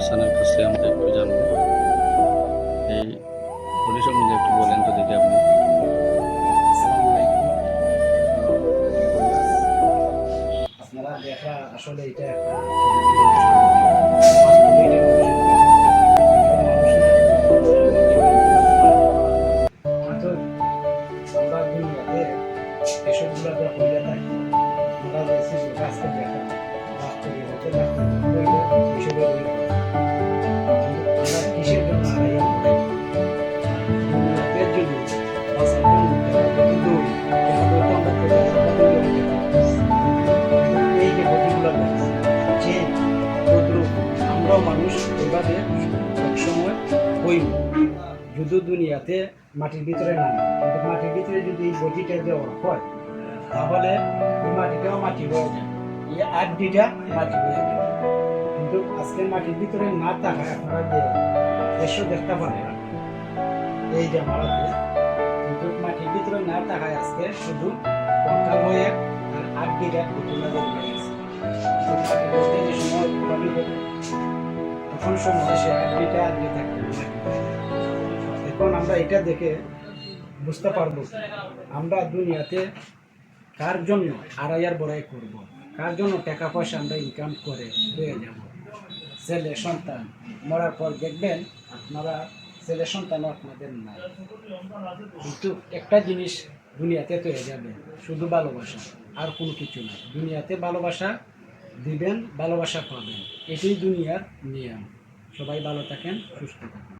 হাসানের কাছে আমরা একটু জানবো। এই ঘড়ি সম্বন্ধে একটু বলেন তো দেখি আপনি। আসসালামু আলাইকুম। আপনারা দেখা আসলে এটা একটা বাস্তবে এটা হয়তো আমরা দুনিয়াতে এসবগুলো যা হইয়া থাকি আমরা দেখছি যে আজকে দেখা বাস্তবে হতে বাস্তবে হইলে হিসেবে হইলে আমরা কিসের জন্য হারাইয়া পড়ে দুনিয়াতে যদি বাঁচার জন্য দেখা যদি দৌড়ি দেখা দৌড়তে আমরা কোথাও এই যে গতিগুলো যে তদ্রুপ আমরাও মানুষ এভাবে একসময় হইব যদি দুনিয়াতে মাটির ভিতরে নামে কিন্তু মাটির ভিতরে যদি এই গতিটা দেওয়া হয় তাহলে এই মাটিটাও মাটি হয়ে যায় এই আড্ডিটা মাটি হয়ে যায় কিন্তু আজকে মাটির ভিতরে না থাকায় আপনারা যে এসব দেখতে পারেন এই যে আমাদের কিন্তু মাটির ভিতরে না থাকায় আজকে শুধু কঙ্কাল হয়ে আর আড্ডিটা ঘটনা হয়ে গেছে যে সময় কোরবানি হবে তখন সময় সে আড্ডিটা আড্ডি থাকবে এখন আমরা এটা দেখে বুঝতে পারবো আমরা দুনিয়াতে কার জন্য আড়াইয়ার বড়াই করব কার জন্য টাকা পয়সা আমরা ইনকাম করে হয়ে যাব ছেলে সন্তান মরার পর দেখবেন আপনারা ছেলে সন্তানও আপনাদের নাই কিন্তু একটা জিনিস দুনিয়াতে তৈরি যাবে শুধু ভালোবাসা আর কোনো কিছু না দুনিয়াতে ভালোবাসা দিবেন ভালোবাসা পাবেন এটাই দুনিয়ার নিয়ম সবাই ভালো থাকেন সুস্থ থাকেন।